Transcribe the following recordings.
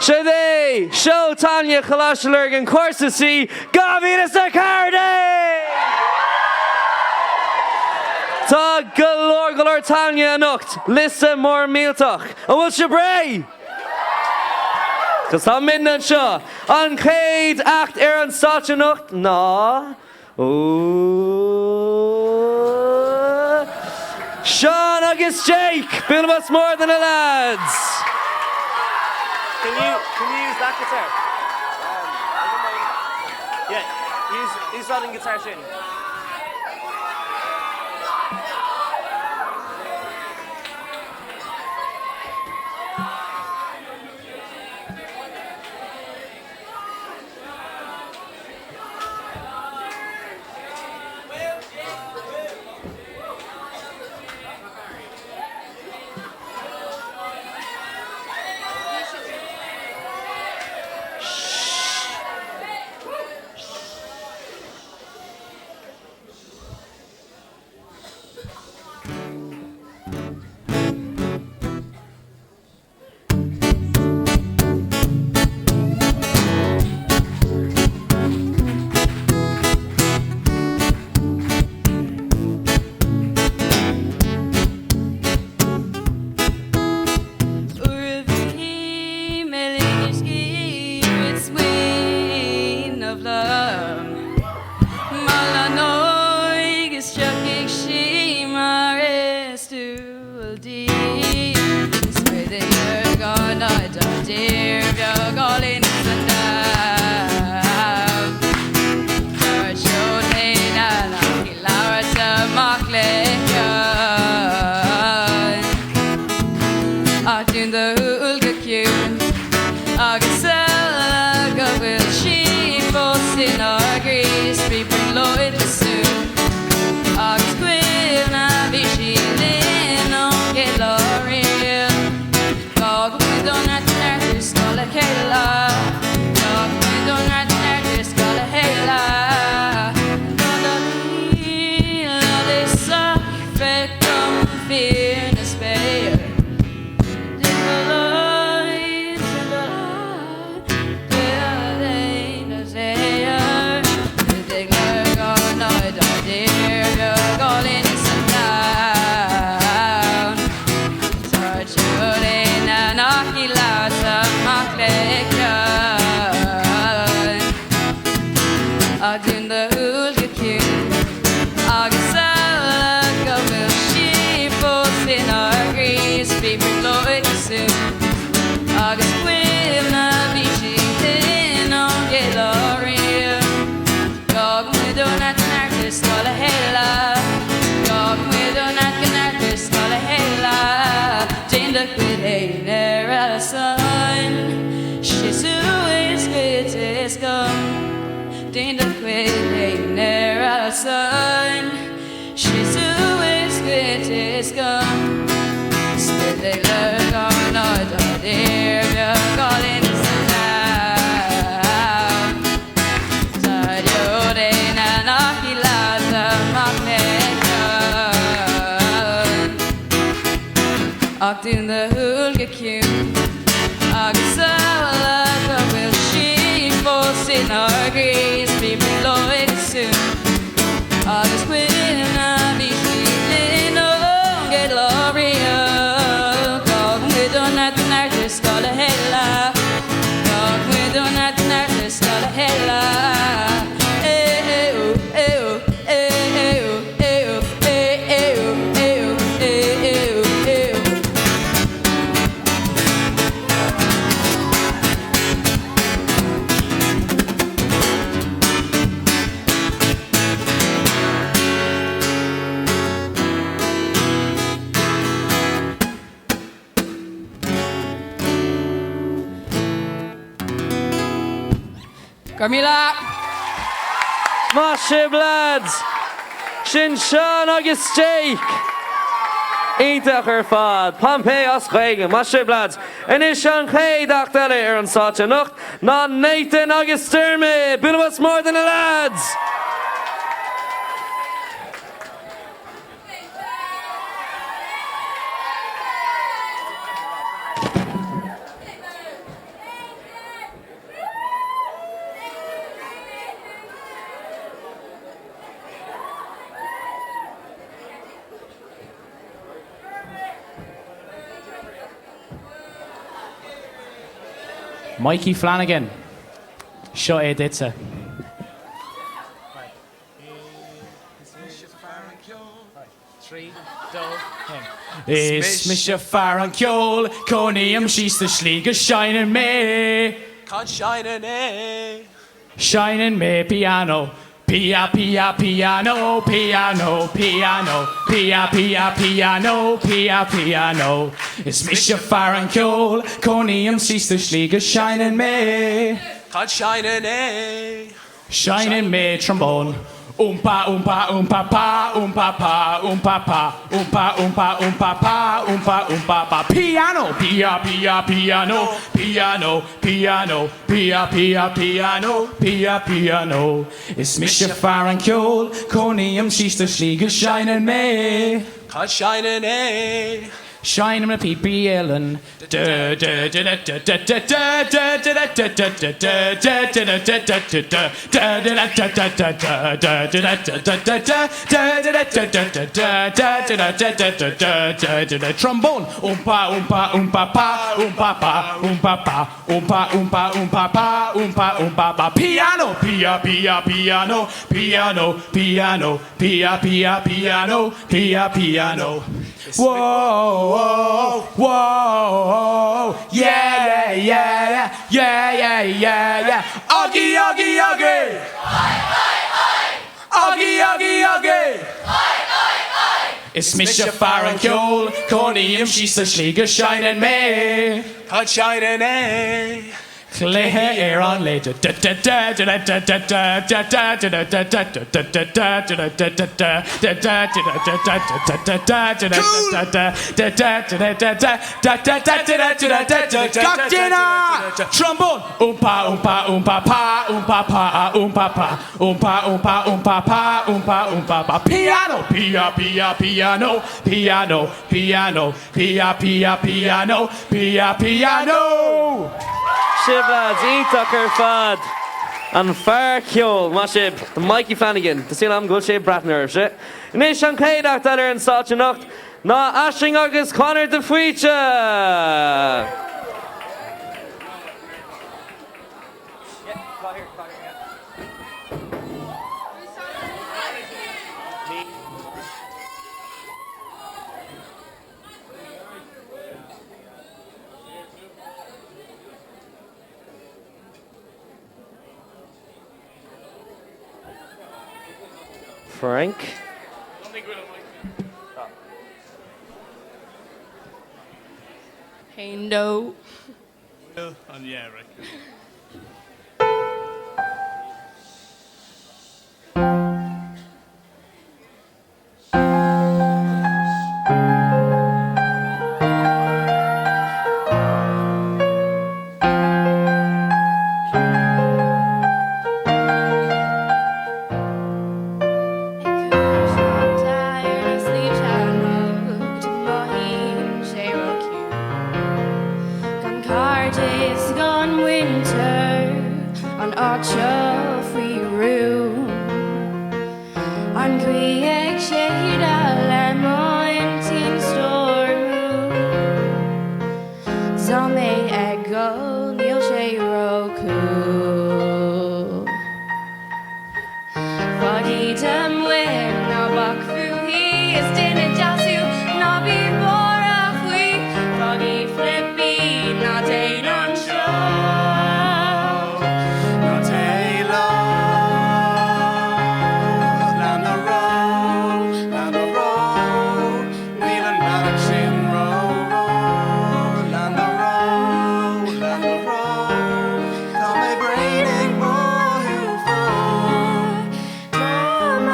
Today, Seó Tallainne, Lurgan, Cúrsa C, Gavíle sa Cardi! Tá golóir Tallainne anocht, lista mór míltach. A bhfuil se bray! Cos tá midna seo. An chéad acht an stáit anocht, ná. Seán agus Jake, build us more than the lads. Can you use that guitar? Yeah, use that in guitar tuning. In the hulga cue, Agasala will she force in our grace, people Lloyd soon. August will not be feeling on get Gloria. Dog with on at the night, this got a hella. Dog with on at the night, this got a hella. Camila! Massive lads! Sin Seán agus Jake! Ítach ar fad, Pompey os chuige, massive lads! Inis an chéad achtaile an stáit anocht, ná Nathan agus Dermot, build us more than the lads! Mikey Flanagan. Seo é ditsa. Is Misha Farron Kjol, Conium, she's the Schliga shining me. Can't shine an A. Shining me piano. Pia, pia, piano, piano, piano, pia, pia, piano, pia, piano. It's Misha Farron Kjol, Conium, she's the Schliga shining me. Can't shine an A. Shining me trombone. Oompa, oompa, oompa, pa, oompa, pa, oompa, pa, oompa, oompa, oompa, pa, oompa, oompa, pa. Piano, pia, pia, piano, piano, piano, pia, pia, piano, pia, piano. It's Misha Farron Kjol, Conium, she's the Schliga shining me. Can't shine an A. Shining me pee Ellen. Trombone. Oompa, oompa, oompa, pa, oompa, pa, oompa, pa, oompa, oompa, oompa, pa, oompa, oompa, pa. Piano, pia, pia, piano, piano, piano, pia, pia, piano, pia, piano. Whoa, whoa, whoa, yeah, yeah, yeah, yeah, yeah, yeah, yeah. Oggy, oggy, oggy. Oggy, oggy, oggy. It's Misha Farron Kjol, Conium, she's the Schliga shining me. Can't shine an A. Clay hair on later. Trombone. Oompa, oompa, oompa, pa, oompa, pa, oompa, pa, oompa, oompa, oompa, pa, oompa, oompa, pa. Piano, pia, pia, piano, piano, piano, pia, pia, piano, pia, piano. Lads, ítach ar fad an fear ceol, má sib, Mikey Flanagan, tá síl am go sé bratnar se. Nis an céadach dar an sáte nacht, ná Aisling agus Conor de Fuite. Frank. Hey, no. Yeah, right. Days gone winter on our free room on Creek shade and mountain storm some echo neil shay roku foggy time when no buck through he is didn't just you not before we foggy flippy not a Come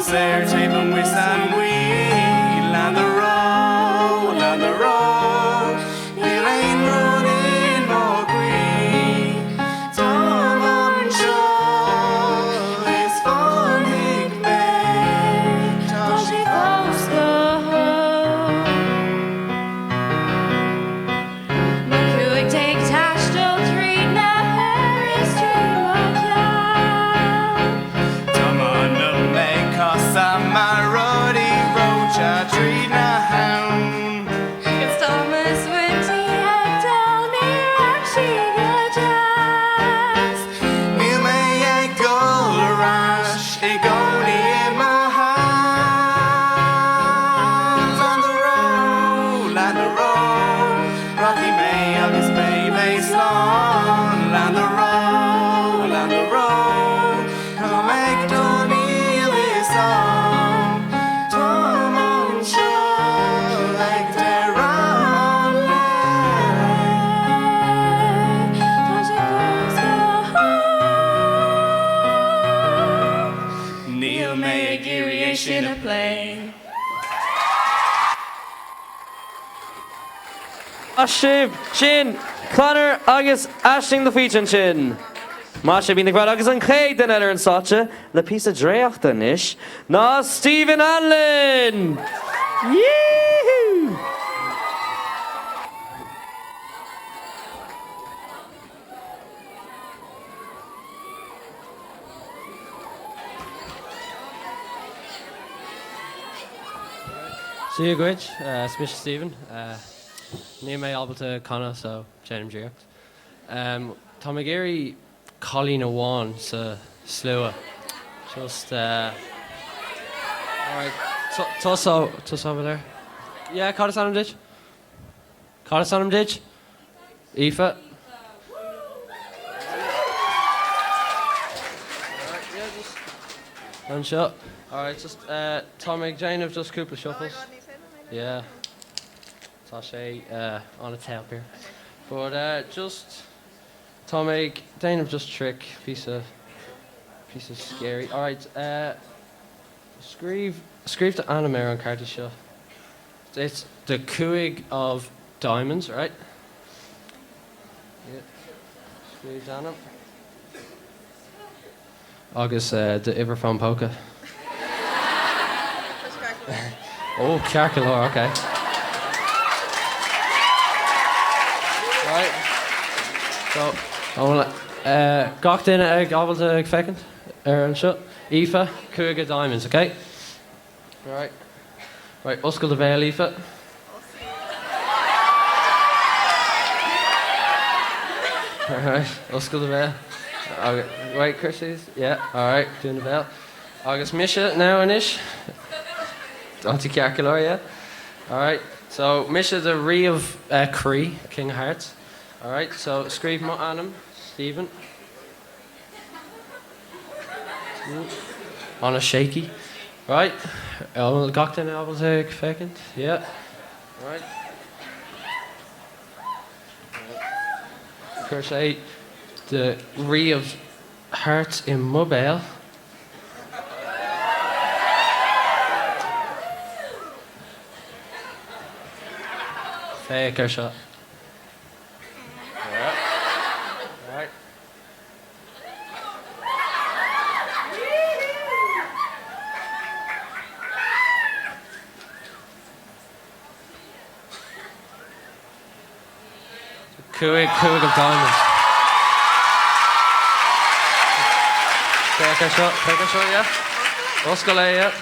Sair Table with San Wheel on the road, on the road. There ain't running more green. Tom on shore is for Nick May. Toshi Polska. McCoy take Tash to treat now Harris treat Tom on the make us a marody roach a tree na hound. It's Thomas Winty Hector near Archie Neil may a gold rush, a goldie in my hands. On the road, Rocky May on his baby slon. On the road, come make Donnie his song. Tom on shore like they're on land. Neil may a Should have played. Ashiv, Chin, Connor, agus Ashling the Feachin Chin. Masha bín grad agus an chéad den eile an sáte, le písa dréachta níis, ná Stephen Anlin! Yee-hoo! See you, Gwitch. Smish Stephen. Ní mé albalta Connor, so James Dreacht. Tá Gary Colleen Awan sa slua. Just alright. Toss over there. Yeah, caught us on him ditch. Caught us on him ditch. Aoife. And shot. Alright, just Tommy Jane have just couple of shuffles. Yeah. Tá sé on a tail here. But just Tommy Jane have just trick piece of scary. Alright, screeve the animer on Carty Shaw. It's the Cúig of Diamonds, right? Yeah. Screeve down him. Agus the Iverfon Polka. Oh, Carcalor, okay. Right. So, I want to gach in a gobble to fecond. And shut. Aoife, Cúig Diamonds, okay? Right. Right, Uscail the Vale, Aoife. Alright, Uscail the Vale. Okay. Right, Chrissy's? Yeah, alright, doing the Vale. Agus Misha now inish. Auntie Carcalor, yeah? Alright, so Misha the Ree of Cree, King of Hearts. Alright, so screeve mo anam, Stephen. On a shaky. Right, I'll got in able to second. Yeah. Right. Crochet the Ree of Hearts in Mobile. Faker shot. Alright. Alright. Cúig of Diamonds. Faker shot, yeah. Uscail, yeah.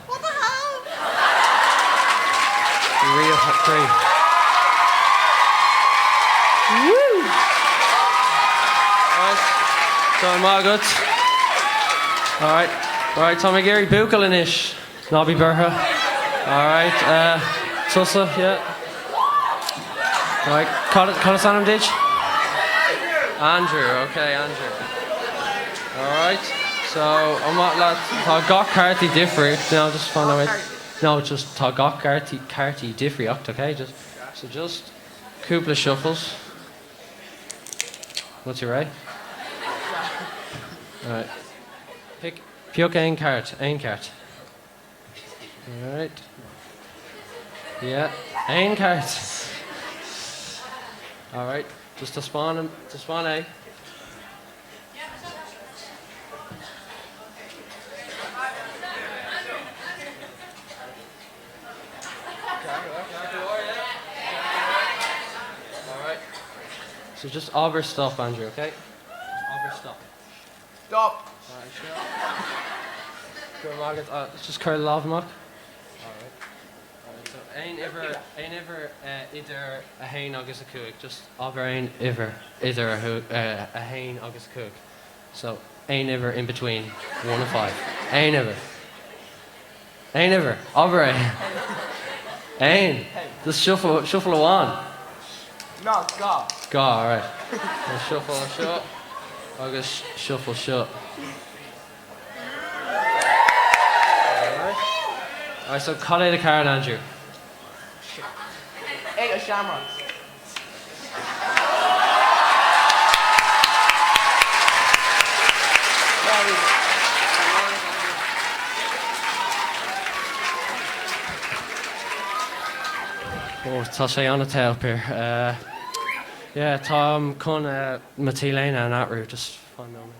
What the hell? Real three. Woo! Right. So I'm all good. Alright. Alright, Tommy Gary Buchalanish. Nobby Berha. Alright, Tussa, yeah. Alright, call us on him, ditch. Andrew, okay, Andrew. Alright. So I'm not lad tá gach carty different. No, just find out. No, just tá gach carty different, okay? Just couple of shuffles. What's your right? Alright. Piok ein cart. All right. Yeah, ein cart. All right. Just to spawn A. Alright. So just overstop, Andrew, okay? Just overstop. Stop. Alright, sure. Go Margaret, let's just curl love mock. Alright. Alright, so ein ever either a hain agus a cook. Just over ein ever either a hain agus a cook. So ein ever in between 1 and 5. Ein ever. Ein ever. Over ein. Ein. Just shuffle a one. No, go. Go, alright. Shuffle shut. Agus shuffle shut. Alright. Alright, so call out the card, Andrew. 8 of shamrocks. Oh, tá sé anna tail here. Yeah, Tom con Matilena and that route, just fun moment.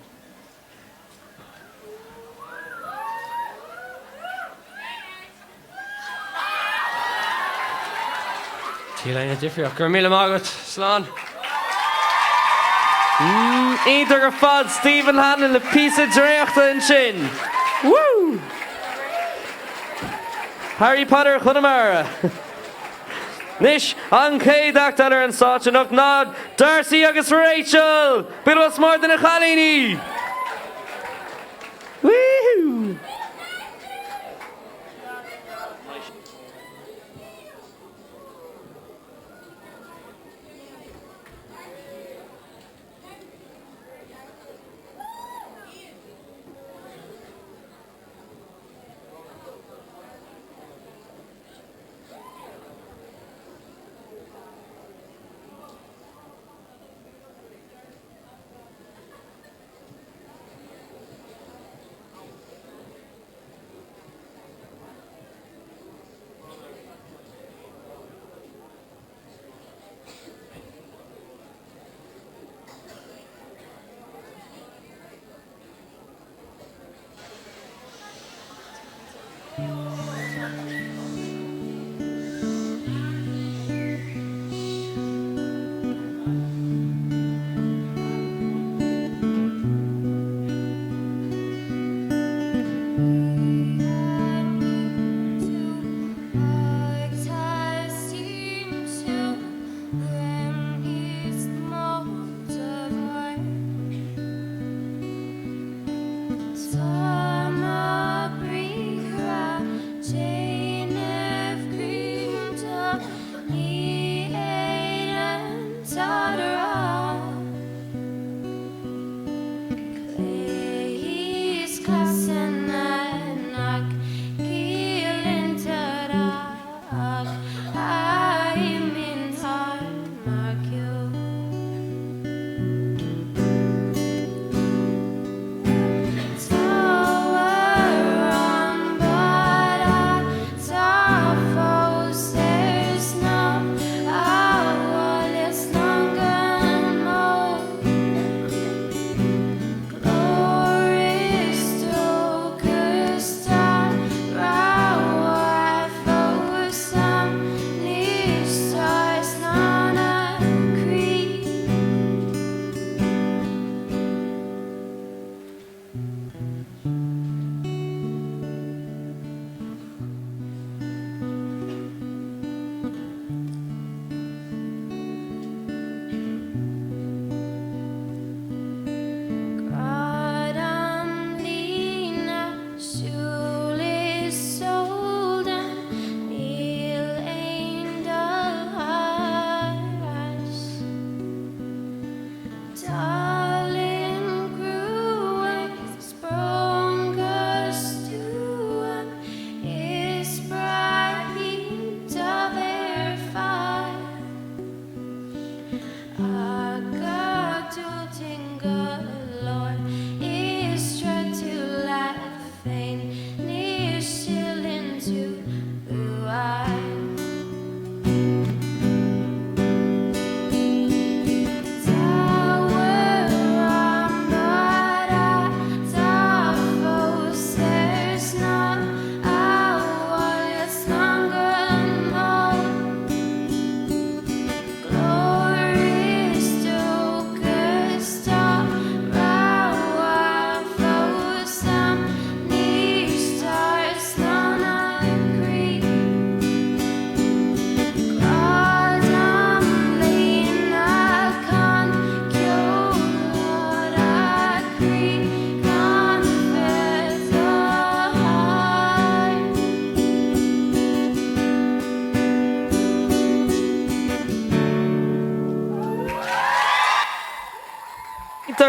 Matilena different. Gurmila Margaret, Slán. Idir gur fad Stephen Hannon le písa dréachta in sin. Woo! Harry Potter chunamara. Nish an céadach dar an sáteanach nád Darcy agus Rachel. Bit was more than a chalíní. Woohoo!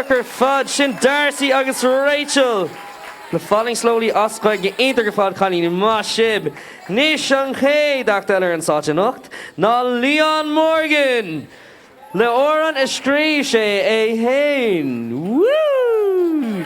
gur fad sin Darcy agus Rachel. Le falling slowly oscaig ge eintar gur fad chaní má sib. Níos an chéad eile an sáte nocht ná Leon Morgan. Le óran is scrí sé é hain. Woo!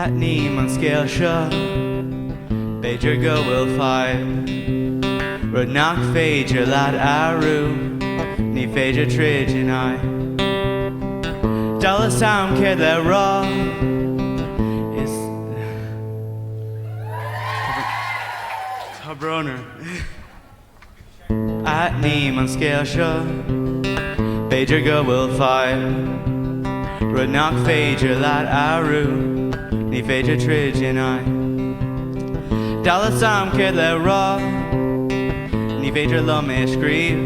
At Neem on scale seo Beidir go will five Rud nach féidir lad arú Ní féidir trid in I Dala sam céir le rá Is Tá broner At Neem on scale seo Beidir go will five Rud nach féidir lad arú Ní féidir trid in I Dala sam céir le rá Ní féidir lom é scríb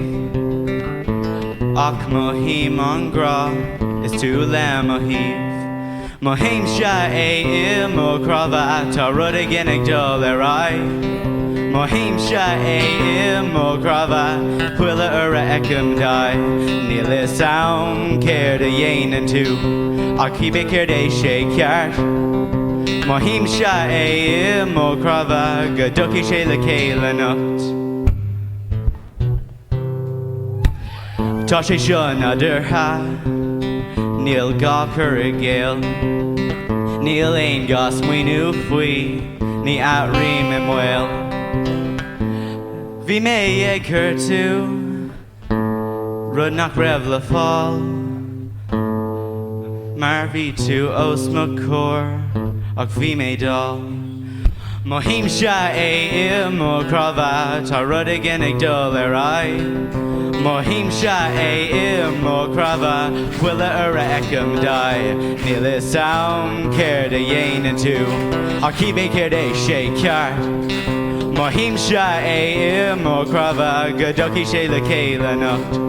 Ach mo hím an grá Is tú le mo híf Mo haim se é I mo crava Tá rud a ginnig dul ar I Mo haim se é I mo crava Cuile ar a ecem dai Ní le sam céir a dhéanaan tú Ach hí be céir é sé ceart Mo hím se é I mo crava Go duci sé le céile nocht Tá sé seo nadidir ha Níl gá chur a géal Níl éon gá smuoinú faoi Ní atrím I mhil Bhí mé ag chur tú Rud nach raibh le fáil Mar bhí tú os mo cór Ach bhí mé dal Mo hím se é I mo crava Tá rud a ginnig dul ar I Mo hím se é I mo crava Cuile ar a ecem dai Níl is sam céir a dhéanaan tú Ach hí bé céir é sé ceart Mo hím se é I mo crava Go duci sé le céile nocht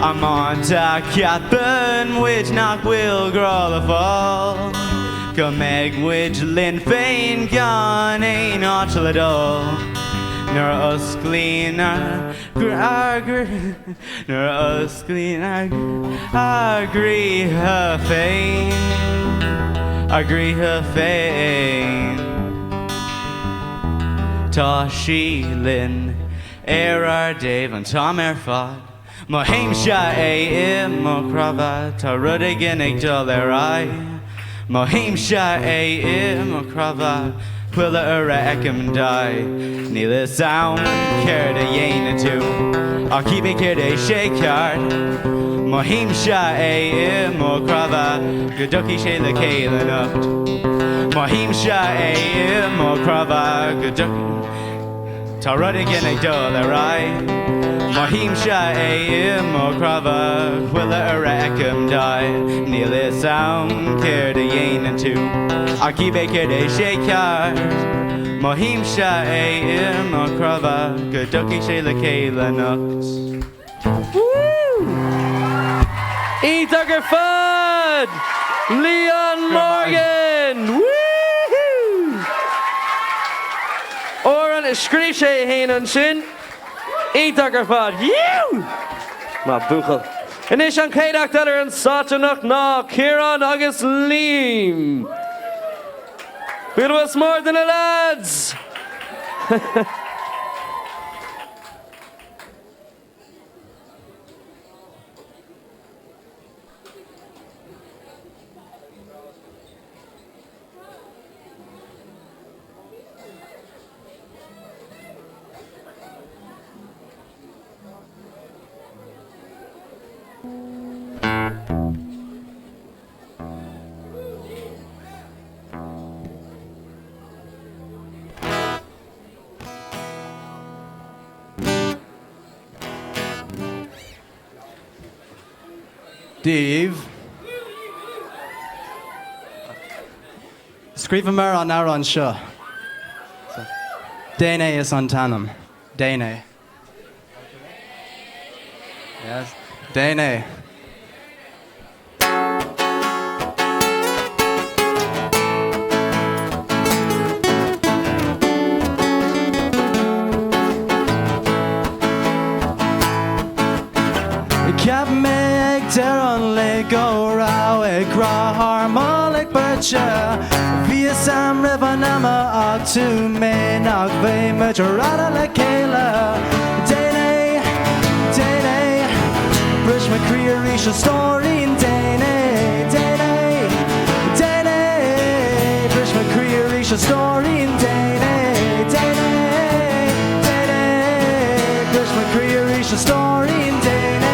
Am on ta ceapan Which nach bhfuil grá le fáil Go meg which lin féin gan é áit le dul Nuair osclín Nuair osclín agríthe féin Agríthe féin Tá sí lin ar Dave an Tom ar fad Mo haim se é I mo crava Tá rud a ginnig dul ar I Mo haim se é I mo crava Cuile ar a ecem dai Níl is sam céir a dhéanaan tú Ach hí bé céir é sé ceart Mo haim se é I mo crava Go duci sé le céile nocht Mo haim se é I mo crava Go duci Tá rud a ginnig dul ar I Mo hím se é I mo crava Cuile ar a ecem dai Níl is sam céir a dhéanaan tú Ach hí bé céir é sé ceart Mo hím se é I mo crava Go duci sé le céile nocht Eintar gur fad Leon Morgan. Woohoo! Óran is scrí sé hain an sin. Eintar gur fad. Yew! Má buchal. Inis an céadach ar an sáteanach ná Ciarán agus Liam. It was more than a lads. Dave. Scríbh mar an ára an seo. Déine is an tanam. Déine. Yes. Déine. Ceap mé ag dear an le go rá ag rá harmálaigh birte. Bhí sam rih an ama ach tú mé nach bhé muidirráda le céile. Déine, déine, bris me críar ríis a stórin. Déine, déine, déine, bris me críar ríis a stórin. Déine, déine, déine, bris me críar ríis a stórin. Déine.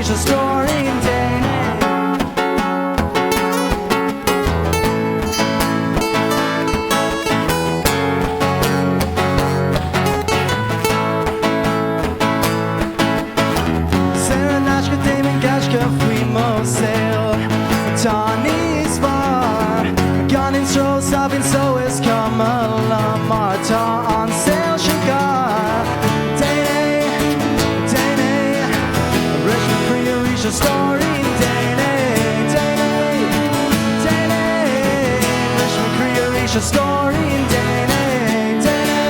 A story in Sarah Nashka Damon Gashka Free Sail Tawny's bar Gone in stroll sobbing so is come along Marta on sale sugar a story in Déine, Déine, Déine. Rush me críar ríis a story in Déine, Déine,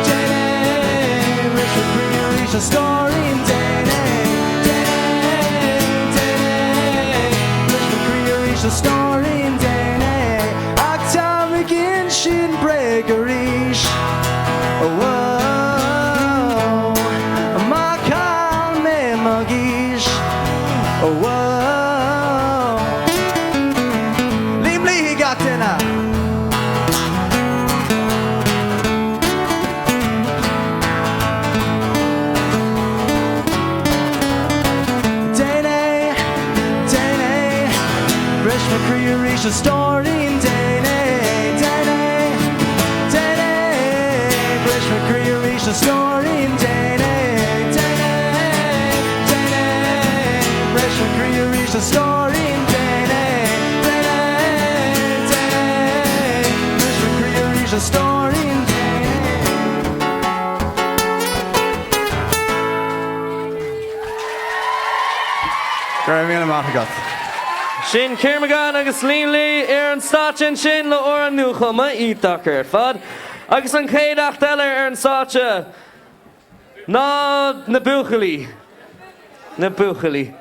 Déine. Rush me críar ríis a story in Déine, Déine, Déine. Rush me críar ríis a story in Déine. Ach tá me gin sin break a ríis. Oh, whoa. Leave Lee, he got dinner. Déine, Déine, Rush me críar ríis a story in Déine, Déine, Déine, Rush me críar ríis a story in Déine. A story in Déine, Déine, Déine. Rush me críar ríis a story in Déine. Gur mí amach agat. Sin Céirmeán agus Líonlaí ar an stáin sin le ó an nuachama ítach ar fad. Agus an céadach eile ar an státe ná na buachalaí. Na buachalaí.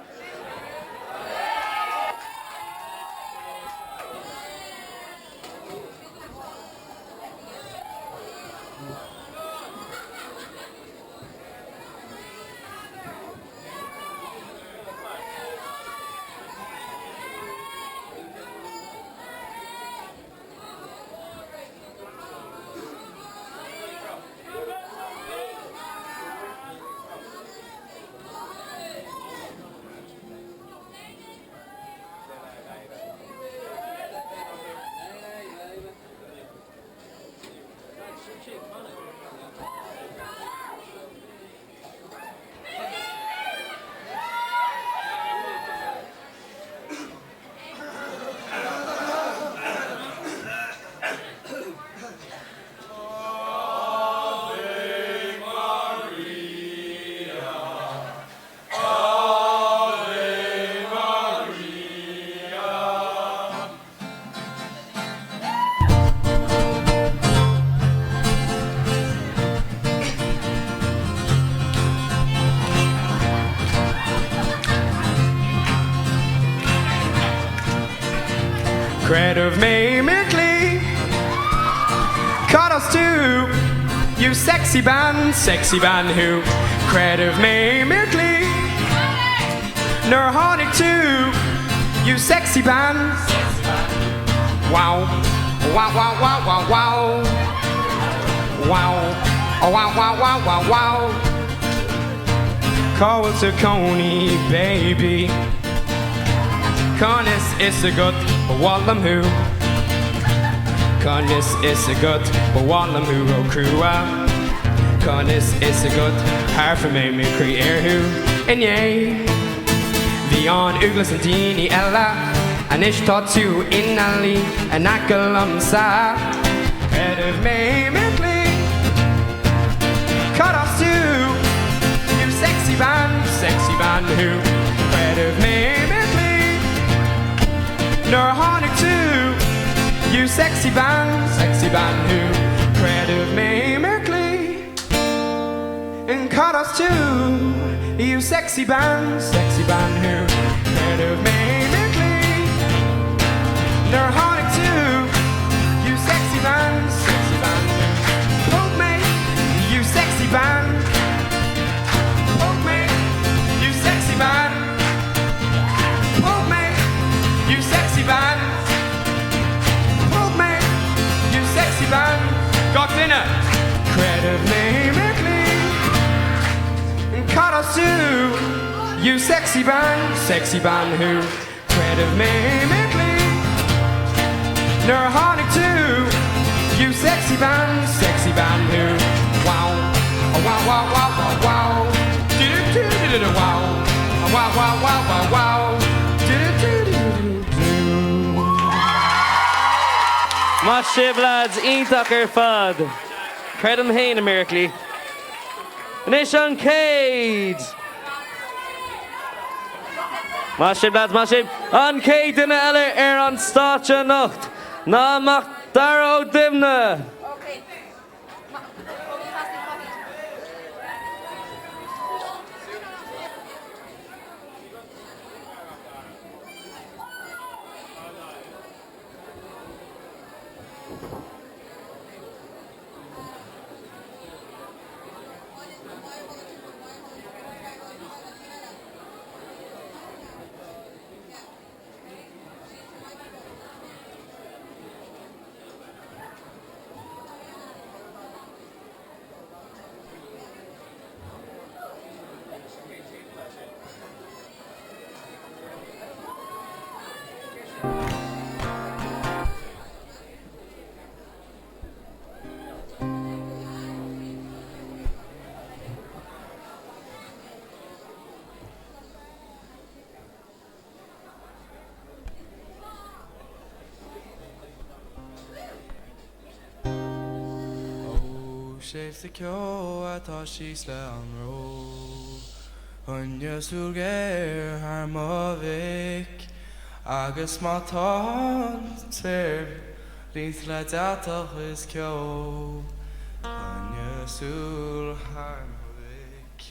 Cred of me, Merkley. Caught us too. You sexy band who. Cred of me, Merkley. Nor Honig too. You sexy band. Wow. Wow, wow, wow, wow, wow. Wow. Oh, wow, wow, wow, wow, wow. Call to Coney, baby. Conis is a good, but Wallam who. Conis is a good, but Wallam who row crew out. Conis is a good, half a me creer who. And yea, the on Uglas and Dini Ella, and ish taught to in Ali, and Akalum sa. Head of me, cut off too. You sexy band who. Head of me, nor Honic too. You sexy band who. Cred of me, Merkley. And cut us too. You sexy band who. Cred of me, Merkley. Nor Honic too. You sexy band who. Poke me, you sexy band. Poke me, you sexy band. Poke me, you sexy band. Poke me, you sexy band. Got dinner. Cred of me, Merkley. And cut us too. You sexy band who. Cred of me, Merkley. Nor Honic too. You sexy band who. Wow, oh, wow, wow, wow, wow, wow. Do-do-do-do-do-do, wow. Oh, wow, wow, wow, wow, wow. Do-do-do-do-do-do. Massive lads, ítach fad. Cred am hain Americally. Nish an Cade. Massive lads, massive. An Cade in elle an staatje nacht. Na macht daro dimne. Okay. Sef the kyo atá síos le an ró Hunne súlgéir haar mhavic agus mátá tver Lith le datach is kyo Hunne súl haar mhavic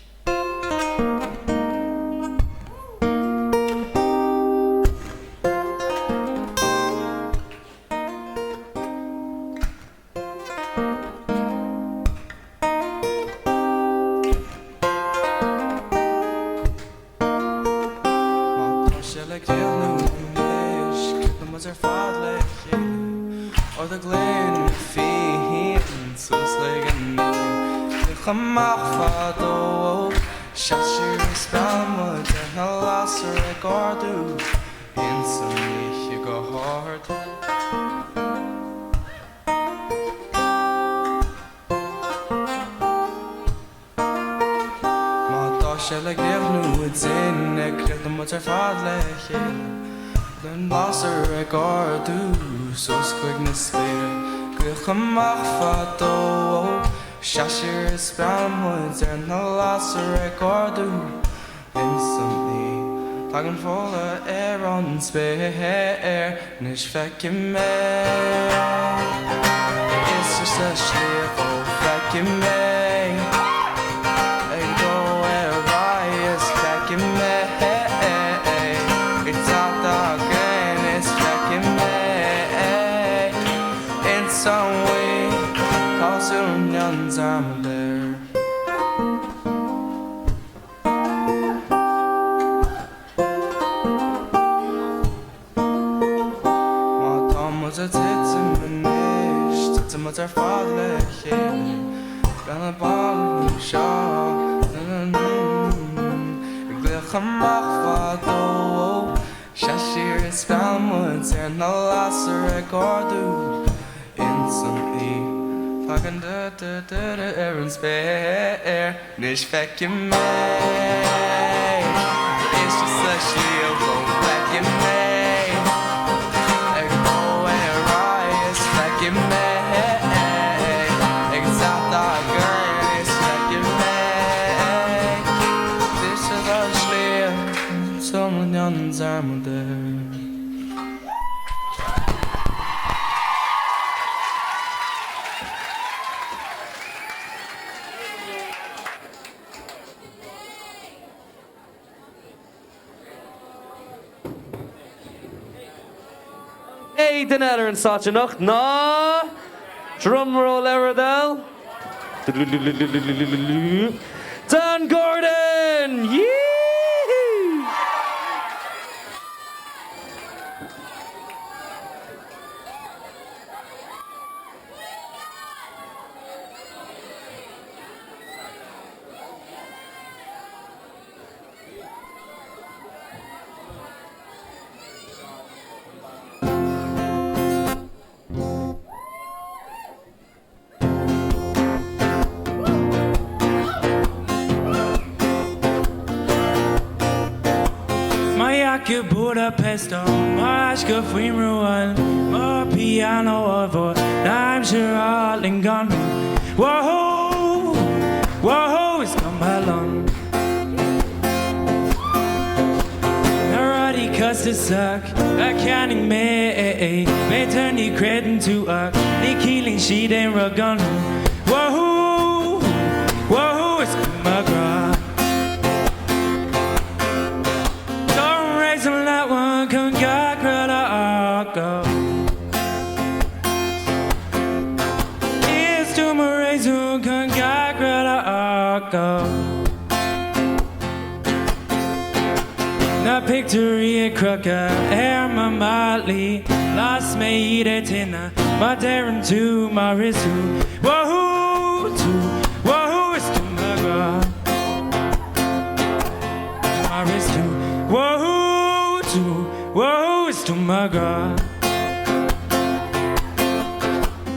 Chamach fado Shashir spelmud and a lasser a gardu Instantly you go hard Ma shall I give nu it's in a clip the mutter fadlech Then lasser a gardu So squigness spare Chamach fado Shashir spelmud and a lasser a gardu Instantly Tagan fola on spare Nish feckin me It's just a slip of feckin me I go where I is feckin me It's out the grain it's feckin me In some way Cause unions I'm there Tits in my niche, tits in my fadlech gan y bol sio Glych ymach fad o Shashir ysbel mwyd sy'n na lasar e gordw Instantly Fucking yn spare Nish fec i mei It's just a shield Don't fec i mei Eg bo e rai Is fec i mei Eg satt a gyrn Is fec i mei This is a slir Som njans armoder Hey, den eller en such enough. Na, drum roll Everdell. Dan Gordon. Yee! Ke Budapest Maske Frimruan Ma piano over I'm sure all in gone Whoa Whoa it's come along Already cussed to suck I can't me May turn the credit to a the killing sheet and rug on Whoa Whoa it's come along That one can get rid of go. It's to my race who can get rid of go. Na picture crooked, air my molly, lost me eat it in my daring to my wrist. Whoa, whoa, it's to my god. My wrist too. Whoa. Whoa, it's to my God.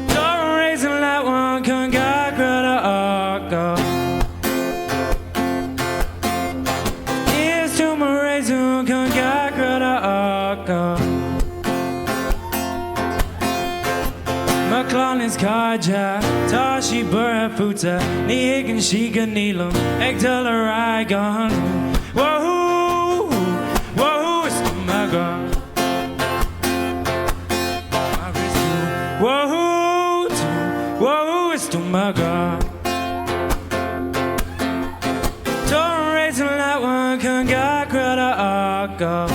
Don't raise him like one can get rid of God. It's to my raise who can get rid of God. My clown is carja, Tashi Burra Puta, Nihigan Shika Nilum, Egdala Raigan. Whoa. God. Whoa, whoa, it's to my God. Don't raise him like one can get rid of God.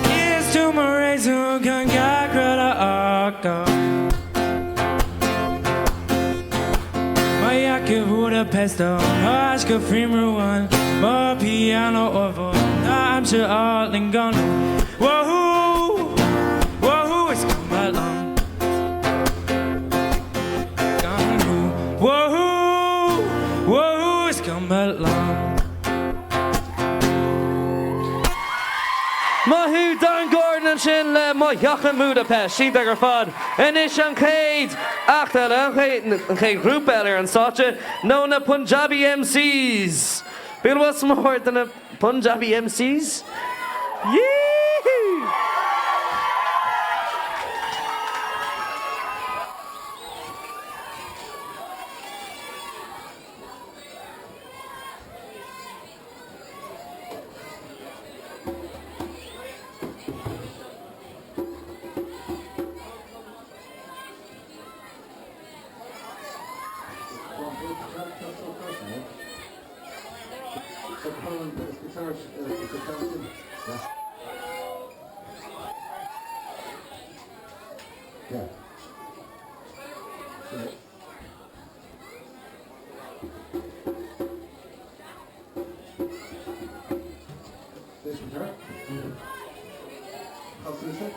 It's to my raise who can get rid of God. My Budapest, Maske Frimruan. My piano over, I'm sure all in gone. Whoa, whoa, it's come along. Whoa, whoa, it's come along. Mahu Dan Gordon and Shin le mo Jochen Budapest, Sheet Dagger Fod, and Ishan Cade, Achtel and Cade Group Eller and Sacha, known as Punjabi MCs. Bill, what's more than a Punjabi MCs? Yee! Yeah. This one, right? How's this?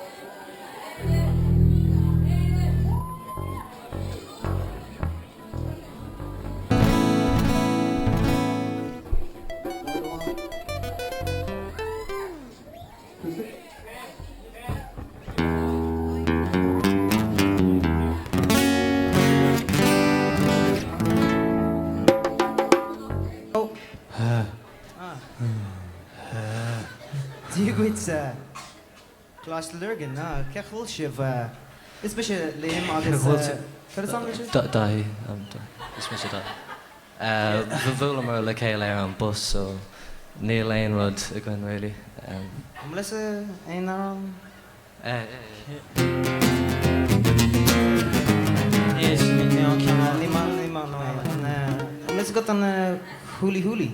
agus Clash Lurgan, cechol sibh is me sé léim agus Cad is an Dai, is me sé dai. Bhúla mar le céile ar an bus, so níl éon rud a gin réili. Am leis ein arm? Yes, ní man Am leis got an húli húli.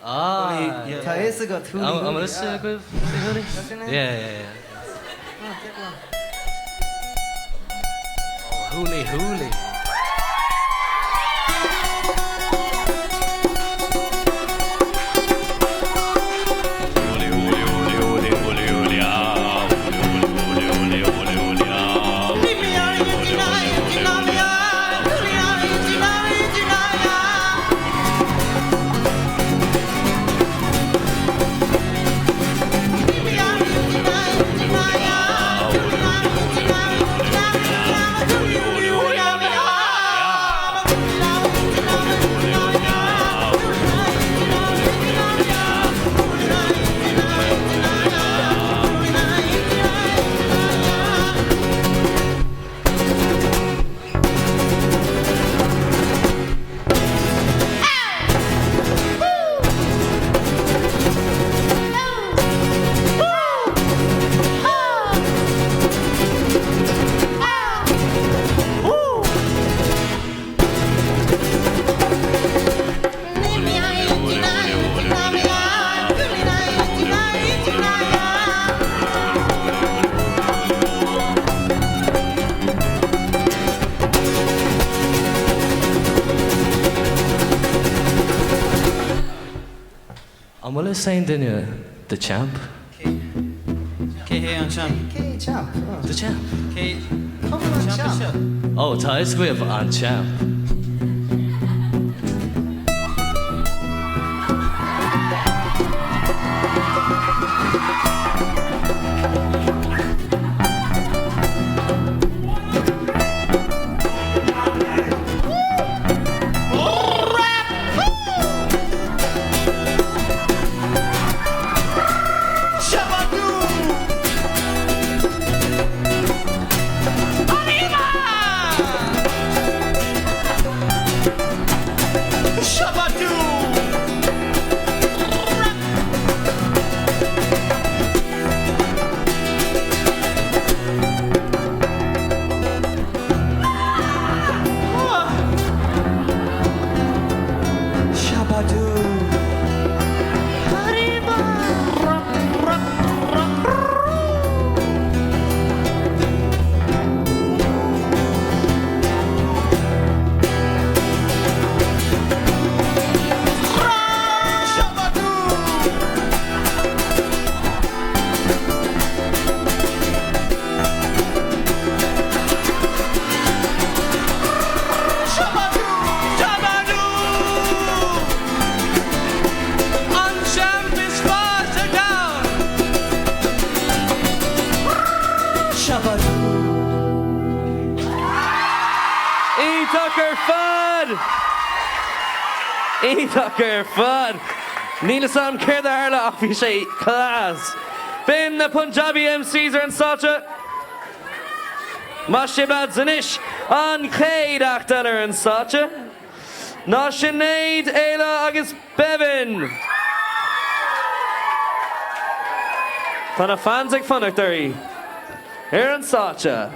Tá is a got húli húli. Am leis go húli? Yeah. Húli húli. I'm well saying dinner, the champ. Hey, an champ. Champ. The champ. Champ. Oh, tá is with an champ. Tucker fun. Níl sam céir de hála ach bhí sé clás. Bin na Punjabi MCs ar an sáte. Mas sé blad zanis an chéad achtal ar an sáte. Ná Sinead, Éile agus Bevan. Tá na fans ag fannachtarí ar an sáte.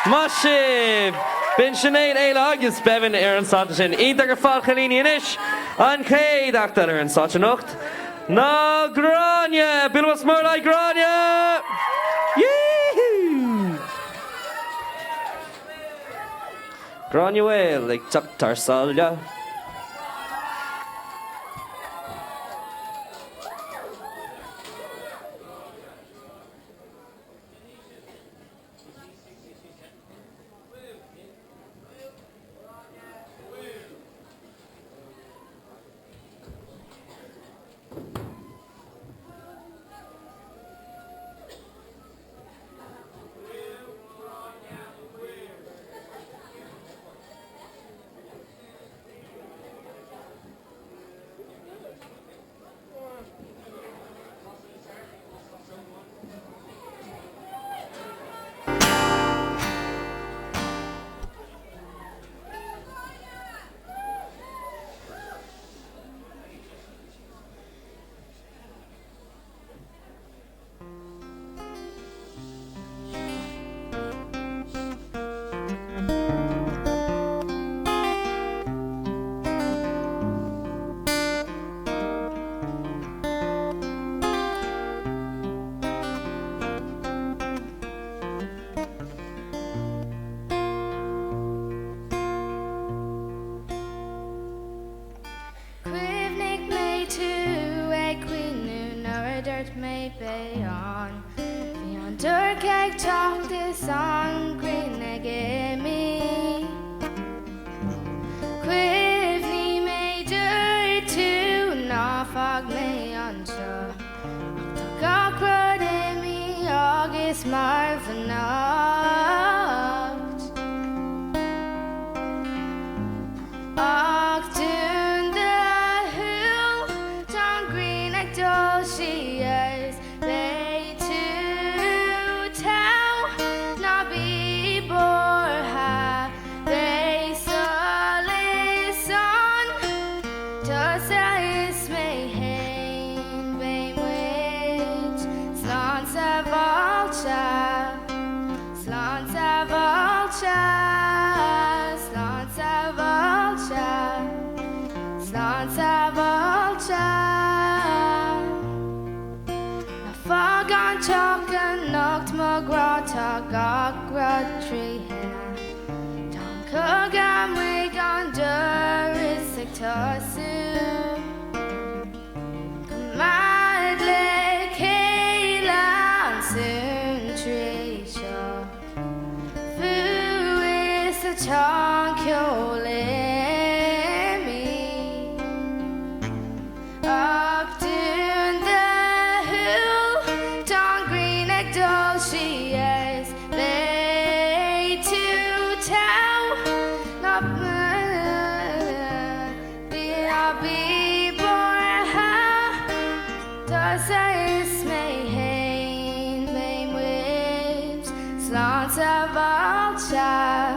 Mashiv, Ben Sinead Éile agus Bevan ar an Sáte sin. Ínta gur fáil chalíní inis, an céad achtar ar an Sáte Nocht. Ná Grania, Bilwas Murlai Grania! Yee-hoo! Grania Whale, like Tuck Tarsalja. be born does is may hain may waves slanta vulture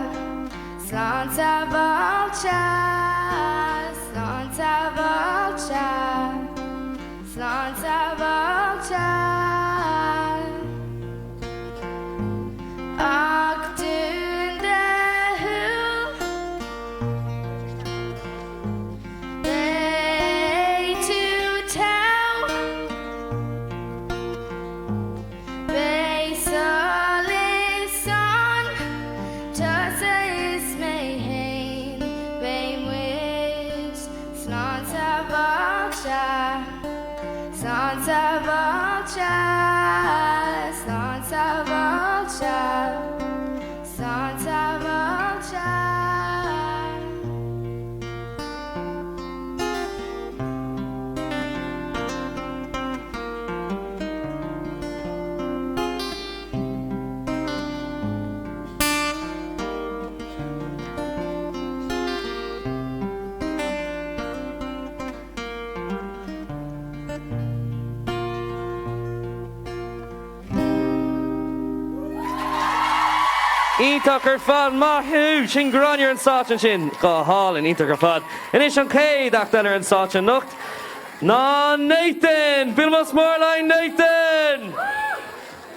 slanta vulture slanta vulture slanta vulture Slanta vulture, slanta vulture, slanta vulture. Ítach ar fad maithú sin gráinnear an sáin sin go hálinn ítach ar fad. Inis an céad ach deile an sáin nocht. Ná Nathan! Bilmas Marline Nathan!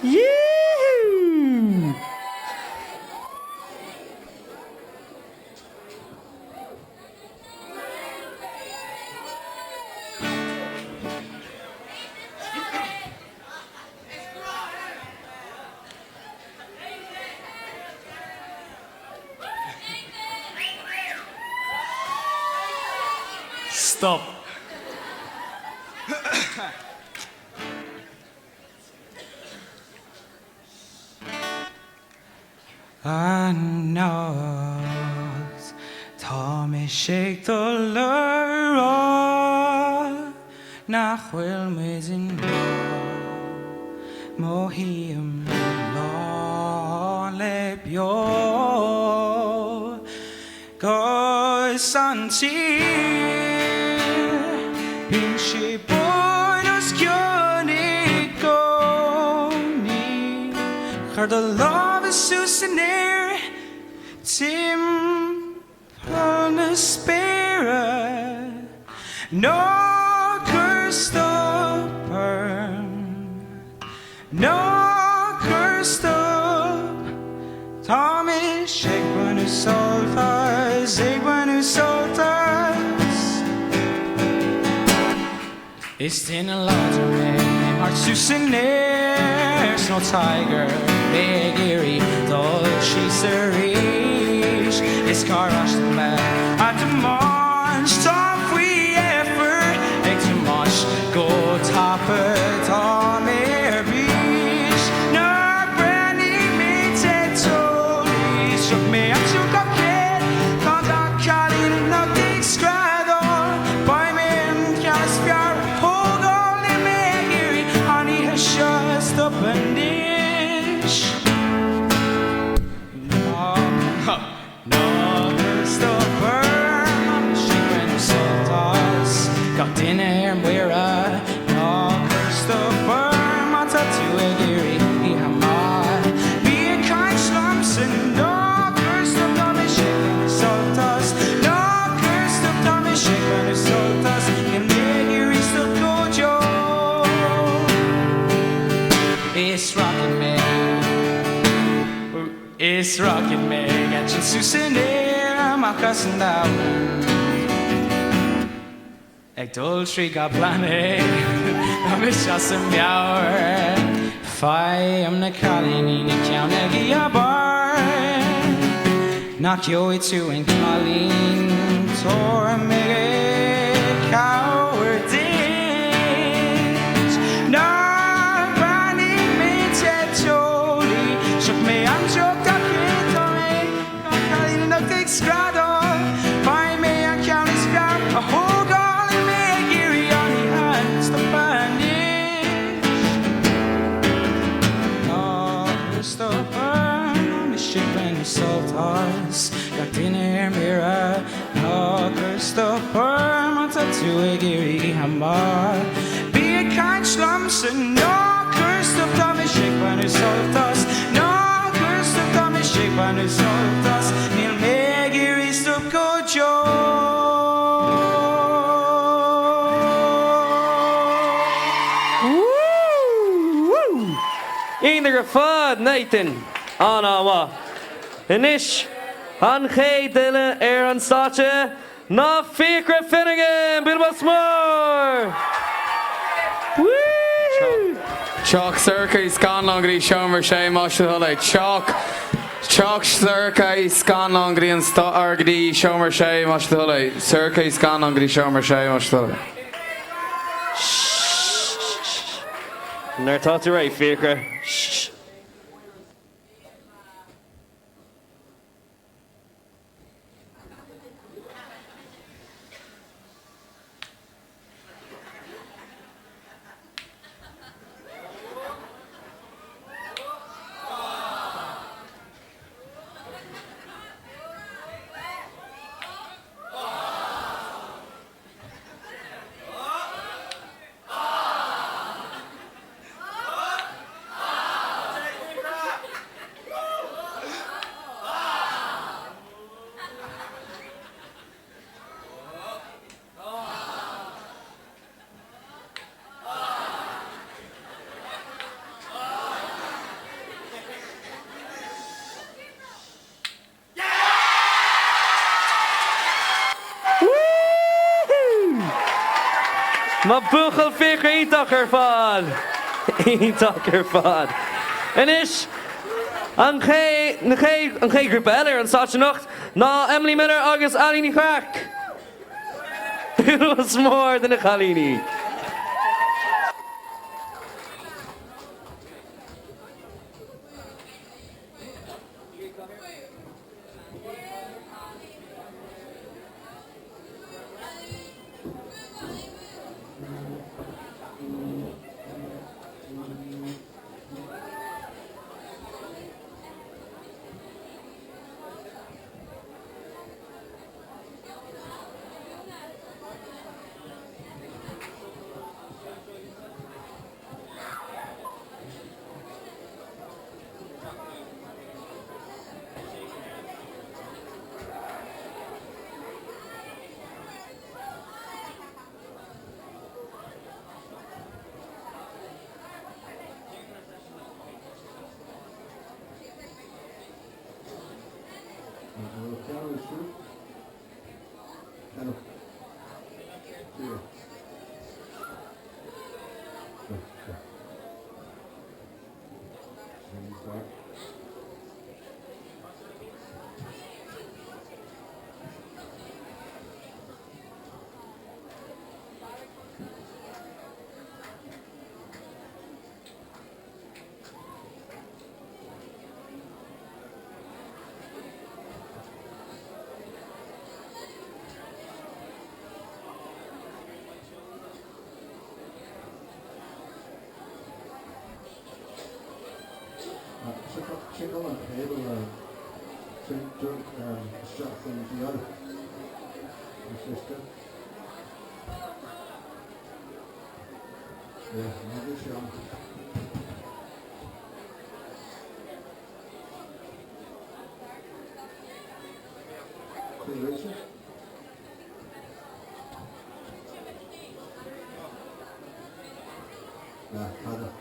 Yee! Stop. Anos tá mé sé do lerá nach bhfuil mé in má híam lá le beo go santí bín sé buenos gcionnig gcónaí chuir do lámh Susanéir Tim on the spirit no cursed up no cursed up Tommy shake when you sold us zig when you sold us it's in a lot of men are Susanéir no tiger big eerie though she's a reach it's car rush the man at the march top we ever make too much go top it on air beach no brandy me totally shook me up to go kid quand I caught in nothing scrado by me can't spare hold on the Maggie honey has just up and dish Got dinner where I no Christopher my tattoo agiri ihama be a kind slumps and no Christopher dummy shaking salt us no Christopher dummy shaking salt us and agiri still gojo it's rockin' me get you Susanéir my cousin down Ag dul trí ga plané am is just a meabhar Fai am na Cailíní na ceann ag í a bar nach joí tú an Cailín tóir mé cabhar dis ná banní mé te teolaí seach mé an seocht a chéadú mé na Cailín nach ag scrado Fai mé an ceann is fear a thógáil Salt us got dinner mirror no Christopher Sue Giri Hamar. Be a kind slums and no curse of Tommy Shake when it's all us. No curse of Tommy Shake when it's all us. Neil Megiri Stup Gojo. Inder fad Nathan Anawa. Inish an ché dille an stache na Fikra Finnegan Bilbos more. Chalk circa is gone longer shomer shay mashale chalk circa is gone longer and argdi shomer shay mashale circa is gone longer shomer shay mashale. Nar tatu right Fikra. Ma buchel Fikra Itacher fad. Itacher fad. En is an ché groep eller an sache nacht na Emily Miller agus Alini Crack. It was more than a Chalini. Check on the table, drink shot from the other. My sister. Yeah, another shot. Richard? Yeah, Heather.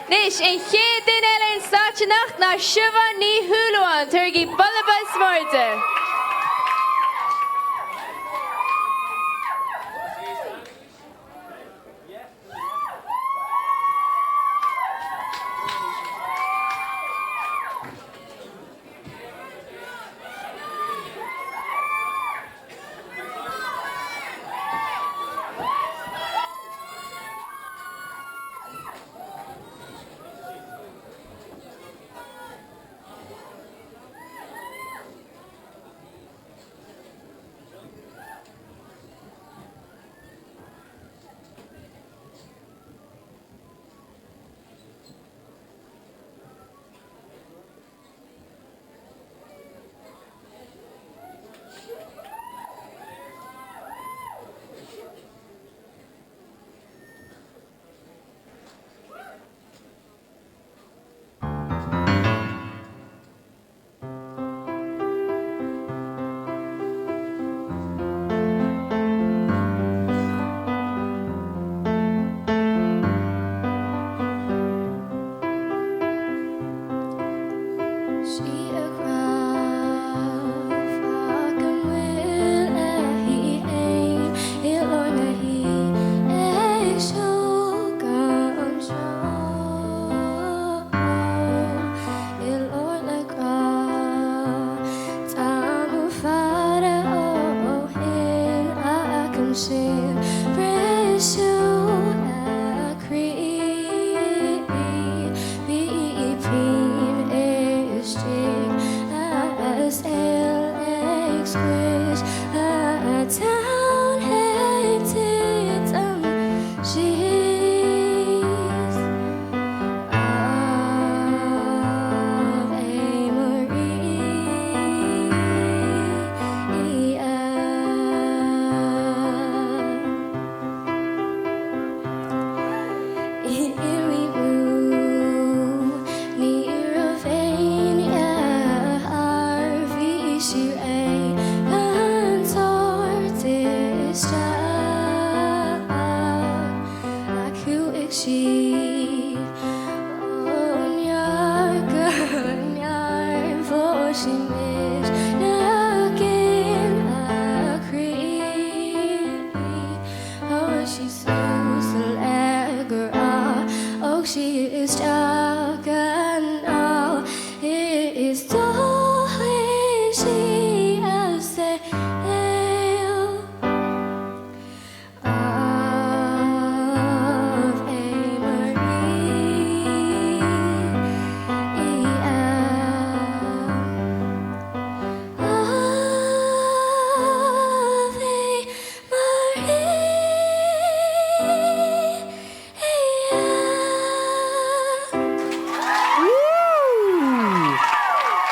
Nis in chéad in státe nacht na siúva ní húlaán turgi bullabas smórte.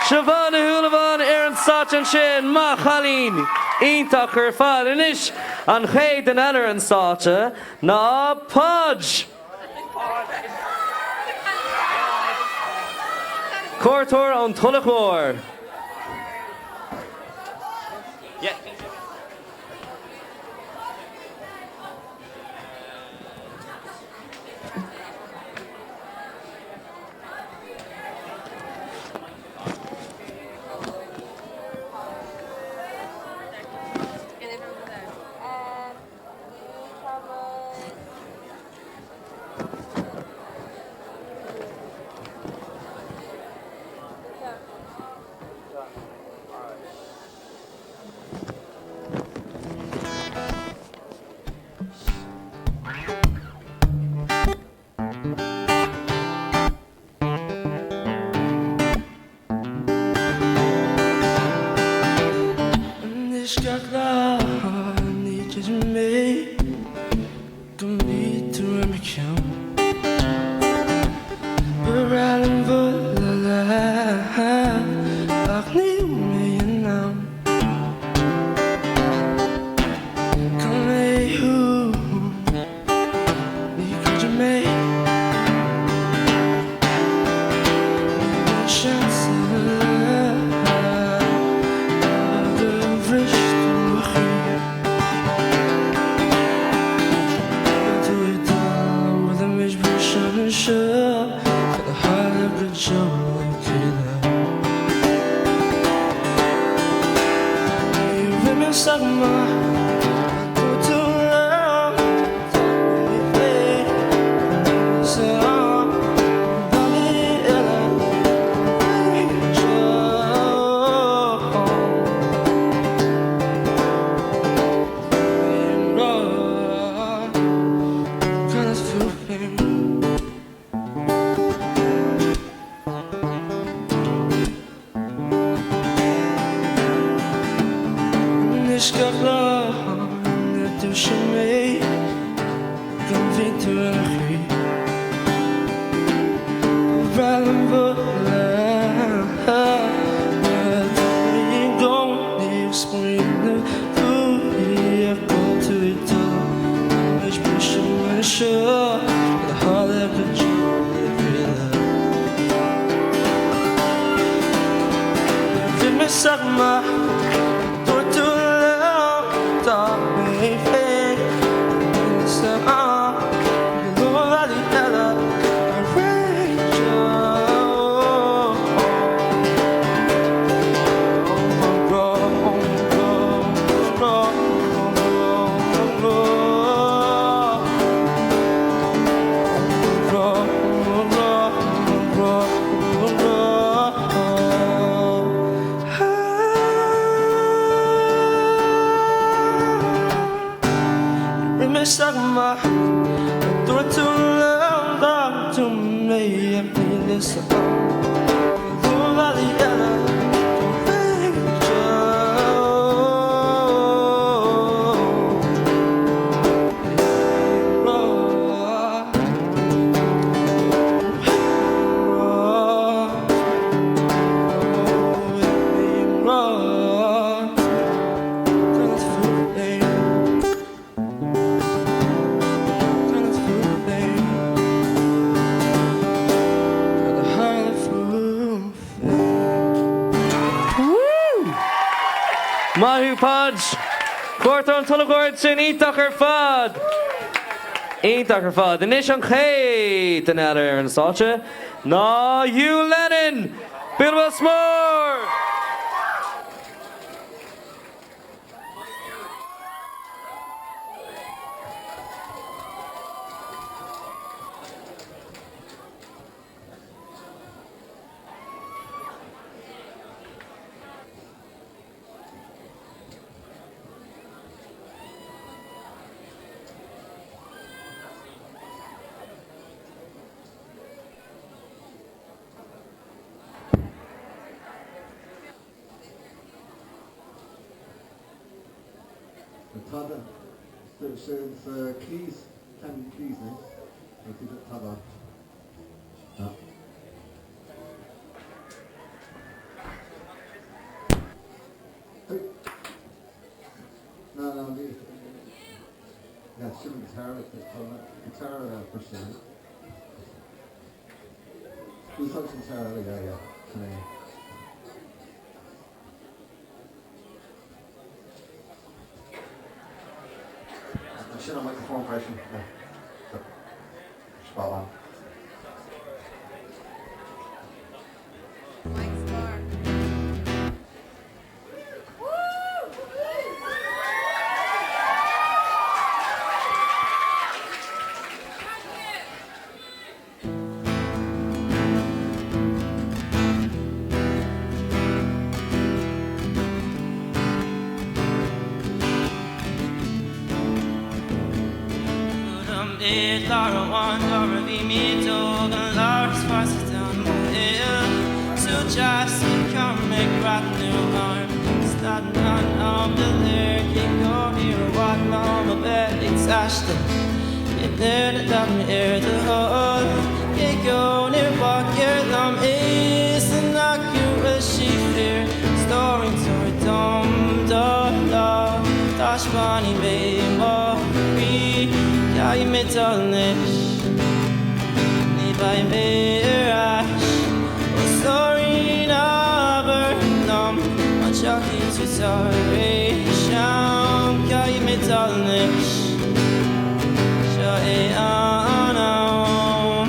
Siobhanna Húlavan an Sachin sin Ma Chalín Ítach ar fad inis an chéad an eile an sáte ná Podge. Cuirteoir an Tullachmór. Mahu Podge, Quarton Tullagord sin Ítach fad. Ítach fad. The Nation K, the Natter and Sacha. No, you Lennon. Bill Smore. Tada, sydd keys, 10 keys now. I did it tada. No. Hey. No, leave. Yeah, shouldn't guitar for sure. Do something guitar, yeah. Shit on microphone pressure. Yeah. Spot on. Lara one, Lara vi mitt och en Lars fast down hill. So just come make right new arm. Starting on the lyric, go here, what mama bet it's Ashton. It did down here the hole. It go near walk your thumb is and knock you a sheep here. Storing to a dumb dollar. Dash bunny baby. Jag är metallnish Ni by mirage Och sorry över Man tjackar till sorry Jag är metallnish Jag är anam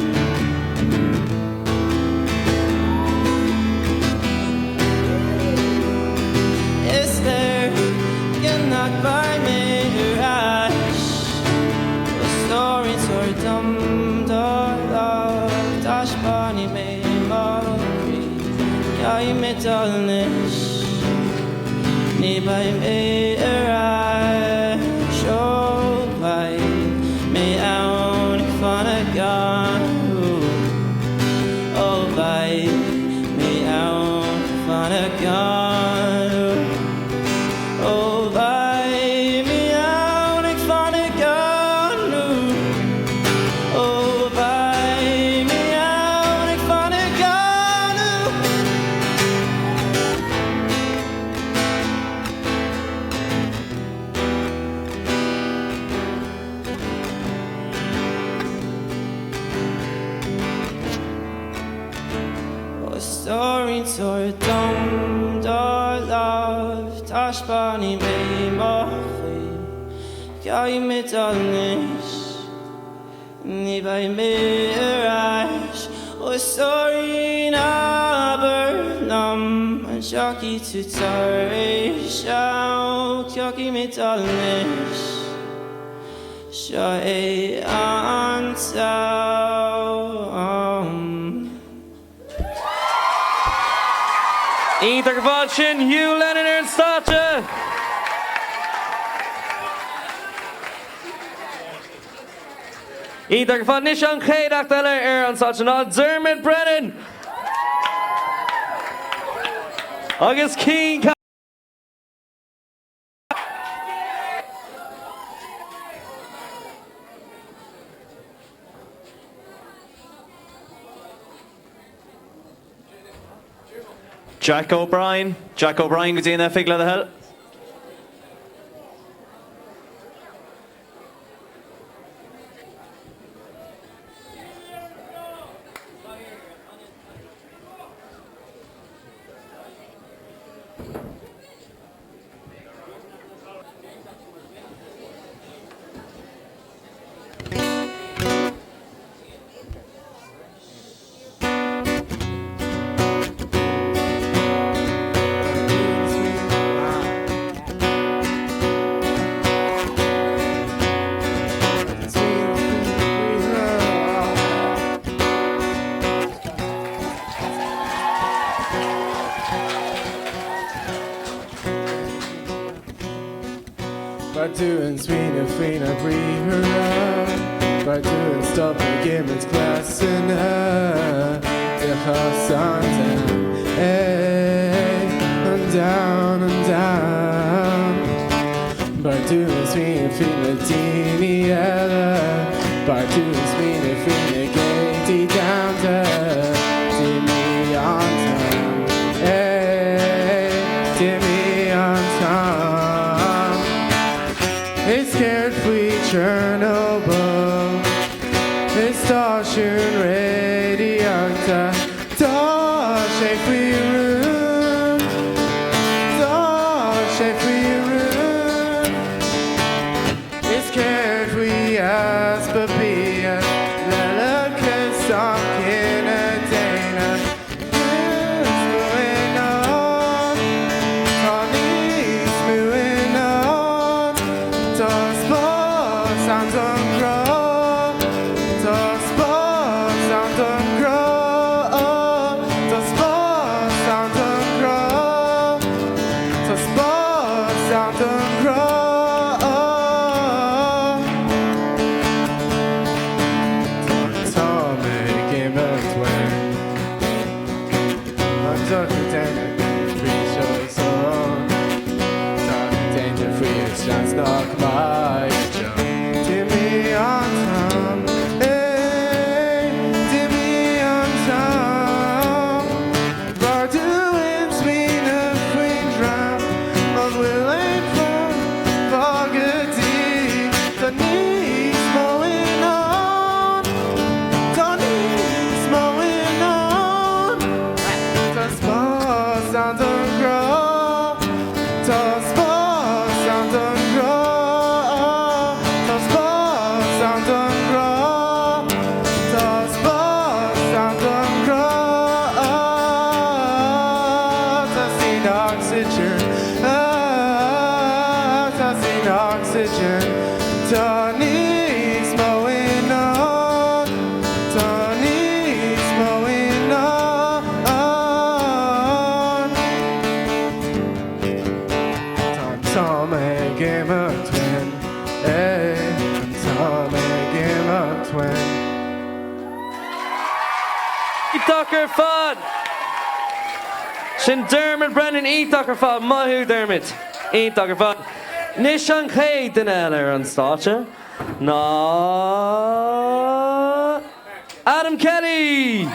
Is there Can dum da dash bunny me mari I met allnish ni by me show by me out fun again oh by me out fun again oh by me out fun again oh by me out fun again oh story to dum da love tash bunny me mochi Kai mit allnish ni by me rash oh sorry na burnam and shocky to tarish out Kyoki mit allnish Shay Ínta go bhfáil sin Hugh Lennon ar an státe. Ínta go bhfáil níos an chéadach eile ar an státe ná Dermot Brennan. Agus Cian Jack O'Brien go dtíana fig le hell. By doing sweeter, freener, breather by doing stuff and giving class in her the house on down and down and down by doing sweeter, freener, teeny by doing sweeter, freener, gaiety down to me on time me on time it's scared free Chernobyl it's Starshine radioactive Dash free room Dash free room it's scared free as Babia Lala Kessak in a Dana what's going on Tony's moving on Sounds on crow, Ítachar fad. Sin Dermot Brennan Ítachar fad. Mahu Dermot. Ítachar fad. Nis an chéad den eile an státe. Ná Adam Kelly.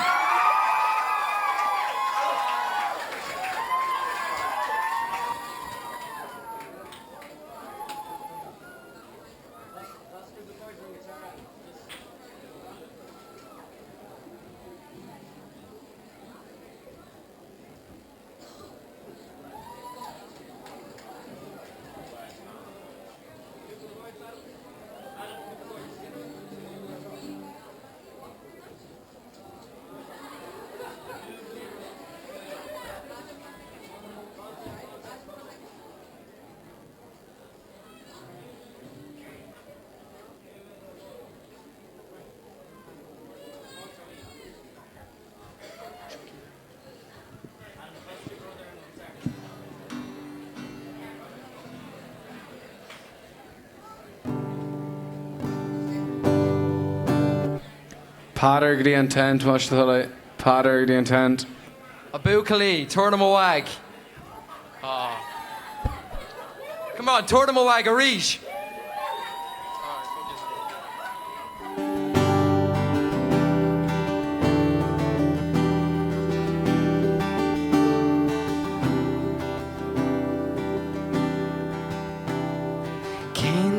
Pader gdí an tent, much the hully. Pader gdí an tent. A Bucali, turn him a wag. Oh. Come on, turn him a wag, a reach.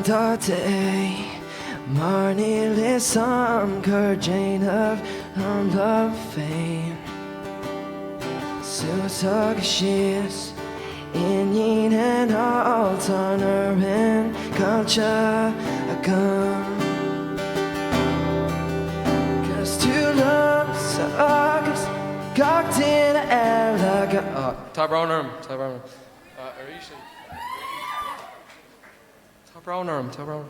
Today, Marnie Lissam, Jane of love fame. Susag she's in yin and alt on her and culture a gun. Cause two loves August cocked in a elegant. Top round arm, top round arm. Top round arm, top round arm.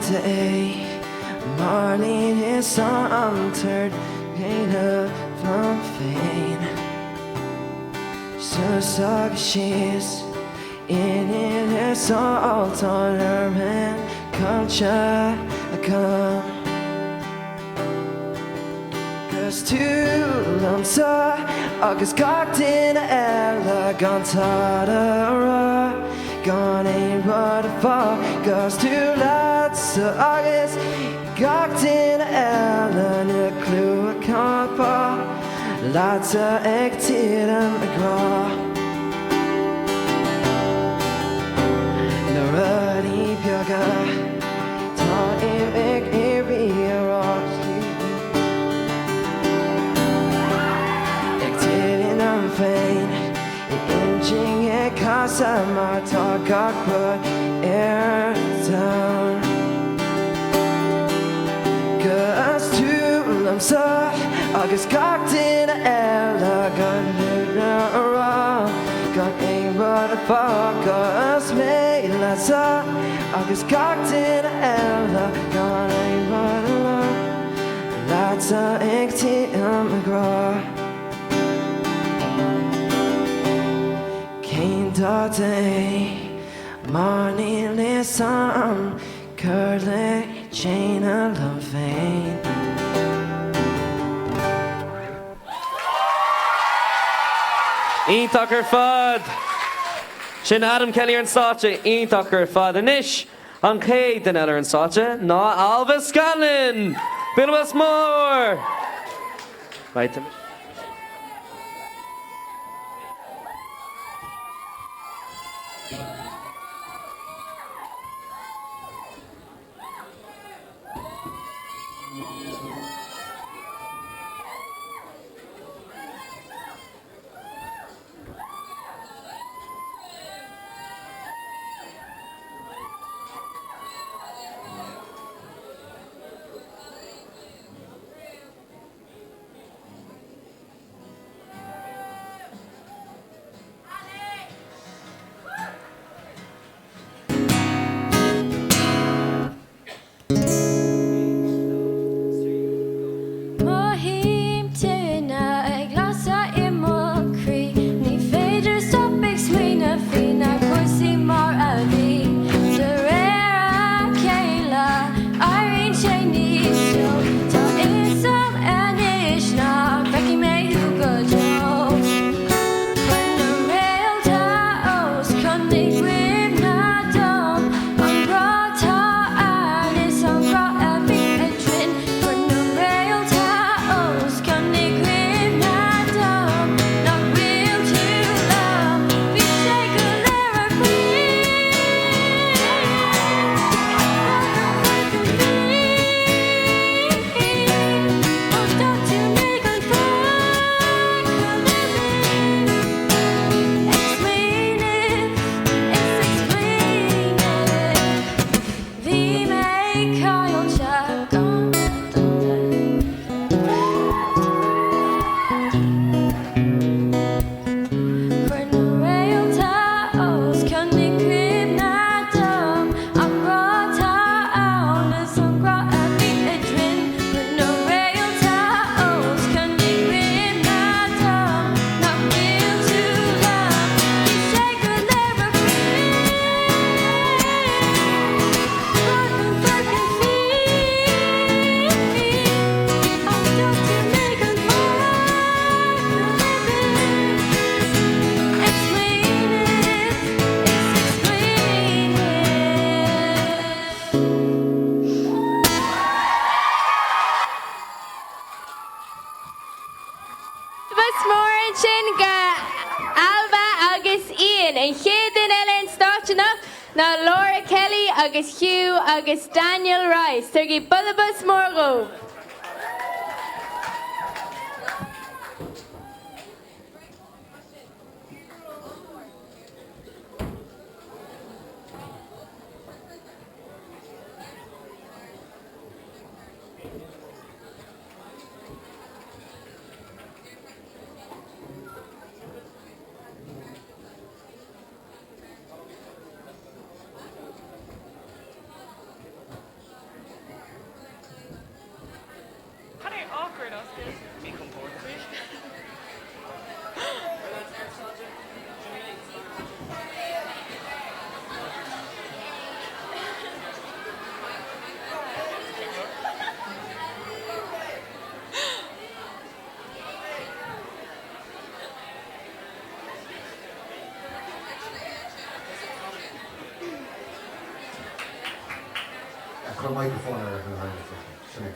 Today, Marlene is entered Gaina from fame. So suck she's in her salt on her and culture come. Cause two lumps of August cocked in elegant Tadara. Gone ain't what a fall, cause two lots of August cocked in Ellen, a clue a compa, lots of acted and McGraw. The ruddy pioga, taught in big area rocks. Acted in unfeigned. Inching a casa marta got put air down. Cause two lumps of August cocked in a elegant around. Got ain't but a fuck us made lots of August cocked in a elegant ain't but a love. Lots of empty McGraw. Today, Marnie Lissam, Curly, Jane of Lavaine. Ítachar fad. Sin Adam Kelly and Sacha, Ítachar fad. Anish, an chéad den eile an Sacha, ná Alva Scanlon. Bill us more. Right. in chéad in eile státeach na Laura Kelly agus Hugh agus Daniel Rice. Turgi Bullabus Morgo. Put a microphone in there. Sinead.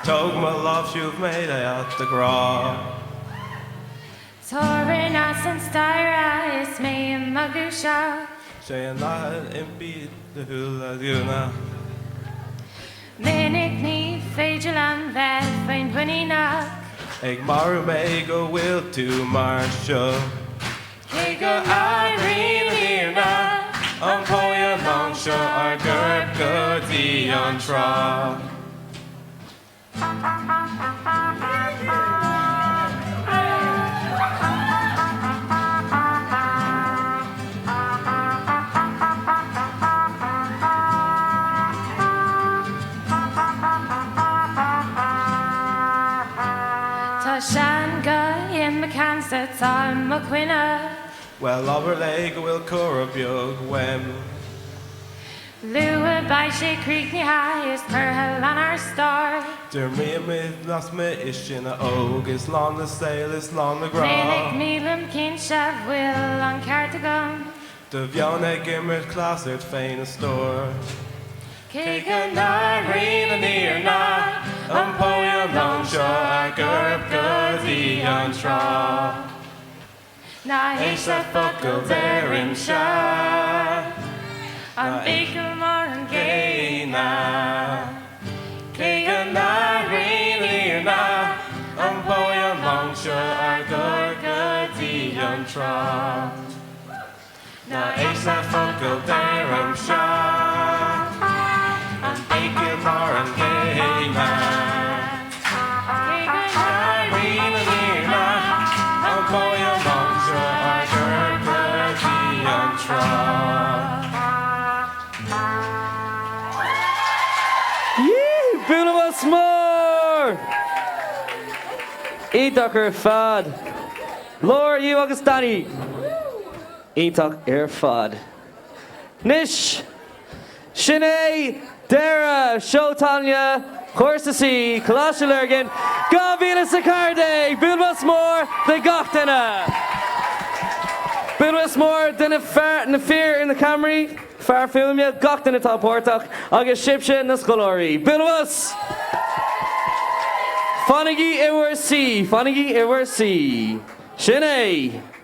Tog my love you've made out the grave. Torrin as an styra is me and Magusha. Saying that impede the hula guna. Minik ni feijal an vet fain winina. Eg maru me go will to Marsha. Kiga Irene here now. On poya longshaw our gerb go the on tra. Shanga in the cancer time McQuina. Well over leg will corrubug wem. Lua by she creek ni high is per hell on our star. Der me nas me ishin a og is long the sail is long the ground. Minik Milam Kinshav will on Cartagon. De Vione Gimmert Closet Fain a store. Kiga na Reen near na. Poya longshaw our gerb go the on tra. Na isha fuckle there in sha. On Beachelmore and Gayna. Kiga na Reen na. Poya longshaw our gerb go the on tra. Na isha fuckle there in sha. On Beachelmore and Gayna. Bullabus more! Ítach fad. Lord, you agus Danny. Ítach fad. Nish, Sinead, Dara, Seó Tallainne, Cúrsa C, Lurgan, Gavila Sacarde, Bullabus more, the Gachtana. Bilwas mór duna fear in the Camry, fear filmia, gach duna tá pórtach, agus sibse na scolóirí. Bilwas! Fanigi iwar C. Sin é.